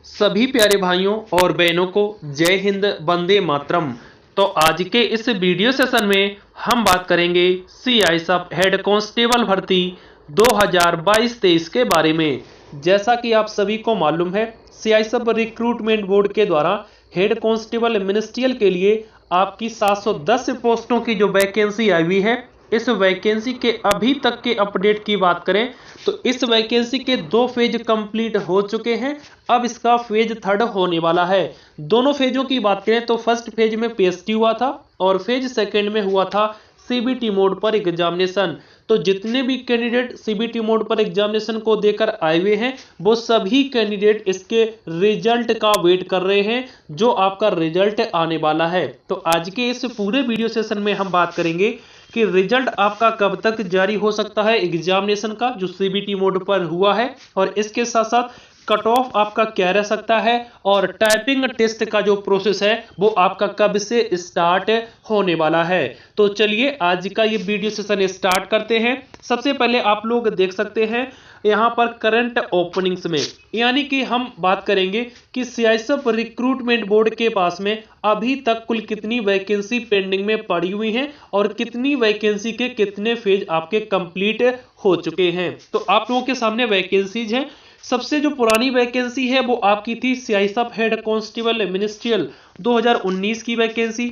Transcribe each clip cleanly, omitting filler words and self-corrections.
सभी प्यारे भाइयों और बहनों को जय हिंद, वंदे मातरम। तो आज के इस वीडियो सेशन में हम बात करेंगे सीआईएसएफ हेड कांस्टेबल भर्ती 2022-23 के बारे में। जैसा कि आप सभी को मालूम है, सीआईएसएफ रिक्रूटमेंट बोर्ड के द्वारा हेड कांस्टेबल मिनिस्ट्रियल के लिए आपकी 710 पोस्टों की जो वैकेंसी आई हुई है, इस वैकेंसी के अभी तक के अपडेट की बात करें तो इस वैकेंसी के 2 फेज कंप्लीट हो चुके हैं। अब इसका फेज 3 होने वाला है। दोनों फेजों की बात करें तो फर्स्ट फेज में पीएसटी हुआ था और फेज सेकंड में हुआ था सीबीटी मोड पर एग्जामिनेशन। तो जितने भी कैंडिडेट सीबीटी मोड पर एग्जामिनेशन को देकर आए हुए हैं, वो सभी कैंडिडेट इसके रिजल्ट का वेट कर रहे हैं, जो आपका रिजल्ट आने वाला है। तो आज के इस पूरे वीडियो सेशन में हम बात करेंगे कि रिजल्ट आपका कब तक जारी हो सकता है एग्जामिनेशन का, जो सीबीटी मोड पर हुआ है, और इसके साथ साथ कट ऑफ आपका क्या रह सकता है, और टाइपिंग टेस्ट का जो प्रोसेस है वो आपका कब से स्टार्ट होने वाला है। तो चलिए आज का ये वीडियो सेशन स्टार्ट करते हैं। सबसे पहले आप लोग देख सकते हैं यहाँ पर करंट ओपनिंग्स में, यानी कि हम बात करेंगे कि सीआईएसएफ रिक्रूटमेंट बोर्ड के पास में अभी तक कुल कितनी वैकेंसी पेंडिंग में पड़ी हुई हैं और कितनी वैकेंसी के कितने फेज आपके कंप्लीट हो चुके हैं। तो आप लोगों के सामने वैकेंसीज हैं। सबसे जो पुरानी वैकेंसी है वो आपकी थी सीआईएसएफ हेड कांस्टेबल मिनिस्ट्रियल 2019 की वैकेंसी।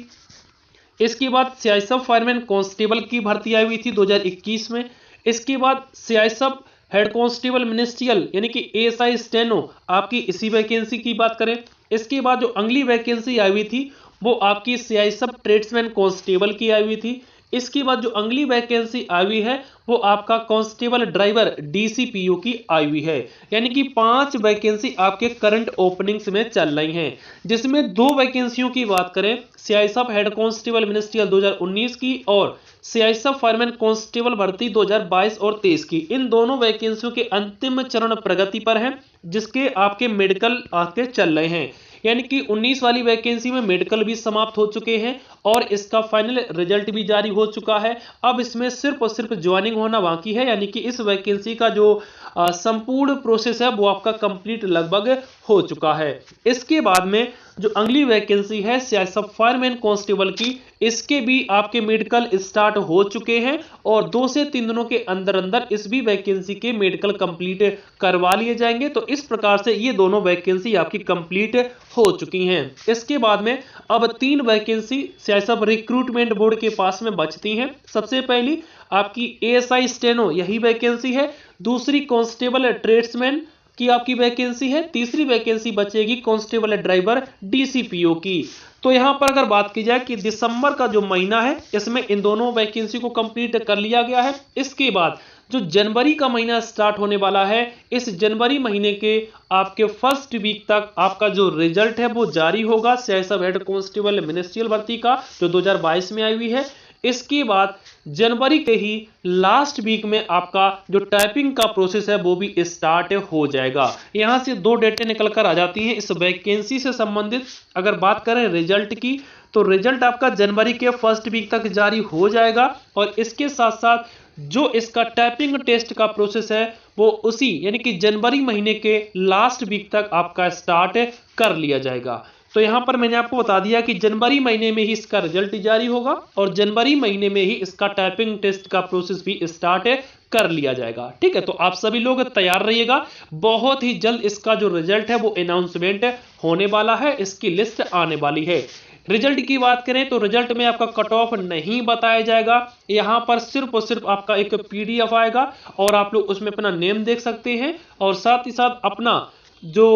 इसके बाद सीआईएसएफ फायरमैन कांस्टेबल की भर्ती आई हुई थी 2021 में। इसके बाद सीआईएसएफ हेड कांस्टेबल मिनिस्ट्रियल यानी कि एएसआई स्टेनो आपकी इसी वैकेंसी की बात करें। इसके बाद जो अगली वैकेंसी आई हुई थी वो आपकी सीआईएसएफ ट्रेड्समैन कांस्टेबल की आई हुई थी। इसके बाद जो अगली वैकेंसी आई हुई है वो आपका कांस्टेबल ड्राइवर डीसीपीओ की आई हुई है। यानी कि 5 वैकेंसी आपके करंट ओपनिंग्स में चल रही हैं, जिसमें 2 वैकेंसियों की बात करें सीआईएसएफ हेड कांस्टेबल मिनिस्ट्रियल 2019 की और सीआईएसएफ फायरमैन कांस्टेबल भर्ती 2022 और 23 की। इन दोनों वैकेंसियों के अंतिम चरण प्रगति पर हैं, जिसके आपके मेडिकल आपके चल रहे हैं। यानी कि 19 वाली वैकेंसी में मेडिकल भी समाप्त हो चुके हैं और इसका फाइनल रिजल्ट भी जारी हो चुका है। अब इसमें सिर्फ और सिर्फ ज्वाइनिंग होना बाकी है, यानी कि इस वैकेंसी का जो संपूर्ण प्रोसेस है वो आपका कंप्लीट लगभग हो चुका है। इसके बाद में जो अगली वैकेंसी है सीआईएसएफ फायरमैन कांस्टेबल की, इसके भी आपके मेडिकल स्टार्ट हो चुके हैं और 2 से 3 दिनों के अंदर अंदर इस भी वैकेंसी के मेडिकल कंप्लीट करवा लिए जाएंगे। तो इस प्रकार से ये दोनों वैकेंसी आपकी कंप्लीट हो चुकी हैं। इसके बाद में अब 3 वैकेंसी सीआईएसएफ रिक्रूटमेंट बोर्ड के पास में बचती हैं। सबसे पहली आपकी एएसआई स्टेनो यही वैकेंसी है, दूसरी कांस्टेबल ट्रेड्समैन की आपकी वैकेंसी है, तीसरी वैकेंसी बचेगी कांस्टेबल ड्राइवर डीसीपीओ की। तो यहां पर अगर बात की जाए कि दिसंबर का जो महीना है इसमें इन दोनों वैकेंसी को कंप्लीट कर लिया गया है। इसके बाद जो जनवरी का महीना स्टार्ट होने वाला है, इस जनवरी महीने के आपके फर्स्ट वीक तक आपका जो रिजल्ट है वो जारी होगा सीआईएसएफ हेड कांस्टेबल मिनिस्ट्रियल भर्ती का, जो 2022 में आई हुई है। इसके बाद जनवरी के ही लास्ट वीक में आपका जो टाइपिंग का प्रोसेस है वो भी स्टार्ट हो जाएगा। यहां से 2 डेटें निकल कर आ जाती हैं इस वैकेंसी से संबंधित। अगर बात करें रिजल्ट की तो रिजल्ट आपका जनवरी के फर्स्ट वीक तक जारी हो जाएगा और इसके साथ साथ जो इसका टाइपिंग टेस्ट का प्रोसेस है वो उसी यानी कि जनवरी महीने के लास्ट वीक तक आपका स्टार्ट कर लिया जाएगा। तो यहां पर मैंने आपको बता दिया कि जनवरी महीने में ही इसका रिजल्ट जारी होगा और जनवरी महीने में ही इसका टाइपिंग टेस्ट का प्रोसेस भी स्टार्ट कर लिया जाएगा। ठीक है, तो आप सभी लोग तैयार रहिएगा। बहुत ही जल्द इसका जो रिजल्ट है वो अनाउंसमेंट होने वाला है, इसकी लिस्ट आने वाली है। रिजल्ट की बात करें तो रिजल्ट में आपका कट ऑफ नहीं बताया जाएगा। यहां पर सिर्फ और सिर्फ आपका एक पीडीएफ आएगा और आप लोग उसमें अपना नेम देख सकते हैं और साथ ही साथ अपना जो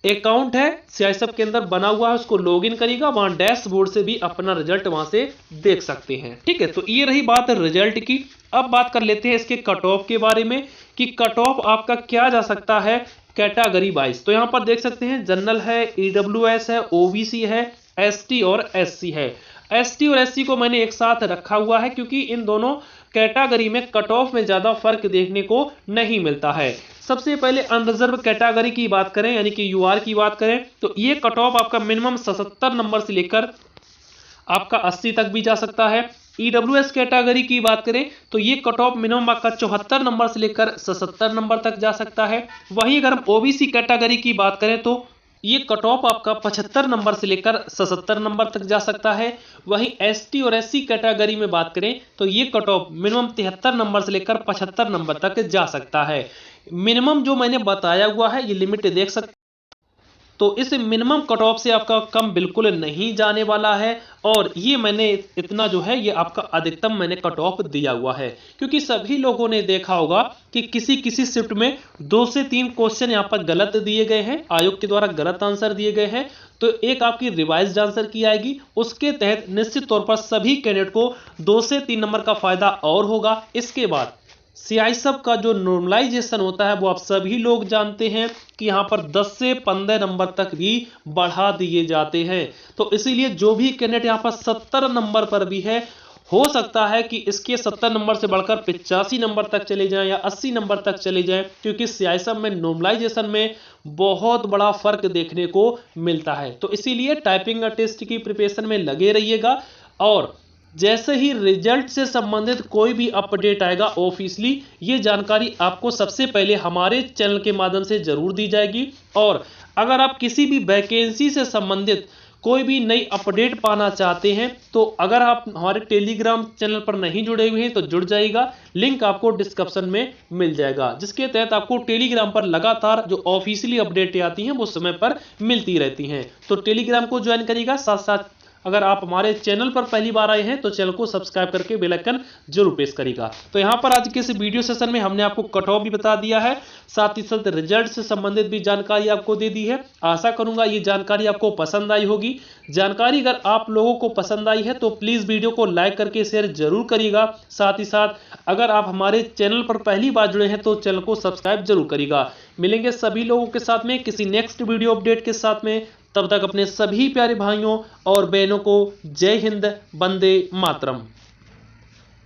अकाउंट है सीआईएसएफ के अंदर बना हुआ है उसको लॉगिन करिएगा, वहां डैशबोर्ड से भी अपना रिजल्ट वहां से देख सकते हैं। ठीक है, तो ये रही बात रिजल्ट की। अब बात कर लेते हैं इसके कट ऑफ के बारे में कि कट ऑफ आपका क्या जा सकता है कैटेगरी वाइज। तो यहां पर देख सकते हैं जनरल है, ईडब्ल्यूएस है, ओबीसी है, एसटी और एससी है। एसटी और एससी को मैंने एक साथ रखा हुआ है क्योंकि इन दोनों कैटेगरी में कट ऑफ में ज्यादा फर्क देखने को नहीं मिलता है। सबसे पहले अनरिजर्व कैटेगरी की बात करें यानी कि यूआर की बात करें तो ये कट ऑफ आपका मिनिमम 77 नंबर से लेकर आपका 80 तक भी जा सकता है। ईडब्ल्यूएस कैटेगरी की बात करें तो ये कट ऑफ मिनिमम आपका 74 नंबर से लेकर 77 नंबर तक जा सकता है। वहीं अगर हम ओबीसी कैटेगरी की बात करें तो ये कट ऑफ आपका 75 नंबर से लेकर 77 नंबर तक जा सकता है। वहीं एसटी और एससी कैटेगरी में बात करें तो ये कट ऑफ मिनिमम 73 नंबर से लेकर 75 नंबर तक जा सकता है। मिनिमम जो मैंने बताया हुआ है ये लिमिट देख सकते, तो इस मिनिमम कट ऑफ से आपका कम बिल्कुल नहीं जाने वाला है। और ये मैंने इतना जो है ये आपका अधिकतम मैंने कट ऑफ दिया हुआ है, क्योंकि सभी लोगों ने देखा होगा कि किसी किसी शिफ्ट में 2 से 3 क्वेश्चन यहाँ पर गलत दिए गए हैं, आयोग के द्वारा गलत आंसर दिए गए हैं। तो एक आपकी रिवाइज्ड आंसर की आएगी, उसके तहत निश्चित तौर पर सभी कैंडिडेट को 2 से 3 नंबर का फायदा और होगा। इसके बाद सीआई सब का जो नॉर्मलाइजेशन होता है वो आप सभी लोग जानते हैं कि यहाँ पर 10 से 15 नंबर तक भी बढ़ा दिए जाते हैं। तो इसीलिए जो भी कैंडिडेट यहाँ पर 70 नंबर पर भी है, हो सकता है कि इसके 70 नंबर से बढ़कर 85 नंबर तक चले जाएं या 80 नंबर तक चले जाएं, क्योंकि सीआई सब में नॉर्मलाइजेशन में बहुत बड़ा फर्क देखने को मिलता है। तो इसीलिए टाइपिंग टेस्ट की प्रिपरेशन में लगे रहिएगा, और जैसे ही रिजल्ट से संबंधित कोई भी अपडेट आएगा ऑफिशियली, ये जानकारी आपको सबसे पहले हमारे चैनल के माध्यम से जरूर दी जाएगी। और अगर आप किसी भी वैकेंसी से संबंधित कोई भी नई अपडेट पाना चाहते हैं तो अगर आप हमारे टेलीग्राम चैनल पर नहीं जुड़े हुए हैं तो जुड़ जाइएगा, लिंक आपको डिस्क्रिप्शन में मिल जाएगा, जिसके तहत आपको टेलीग्राम पर लगातार जो ऑफिशियली अपडेटें आती हैं वो समय पर मिलती रहती हैं। तो टेलीग्राम को ज्वाइन करिएगा। साथ साथ अगर आप हमारे चैनल पर पहली बार आए हैं तो चैनल को सब्सक्राइब करके बेल आइकन जरूर प्रेस करिएगा। तो यहाँ पर आज के इस वीडियो सेशन में हमने आपको कट ऑफ भी बता दिया है, साथ ही साथ रिजल्ट से संबंधित भी जानकारी आपको दे दी है। आशा करूंगा ये जानकारी आपको पसंद आई होगी। जानकारी अगर आप लोगों को पसंद आई है तो प्लीज वीडियो को लाइक करके शेयर जरूर करिएगा। साथ ही साथ अगर आप हमारे चैनल पर पहली बार जुड़े हैं तो चैनल को सब्सक्राइब जरूर करिएगा। मिलेंगे सभी लोगों के साथ में किसी नेक्स्ट वीडियो अपडेट के साथ में। तब तक अपने सभी प्यारे भाइयों और बहनों को जय हिंद, वंदे मातरम।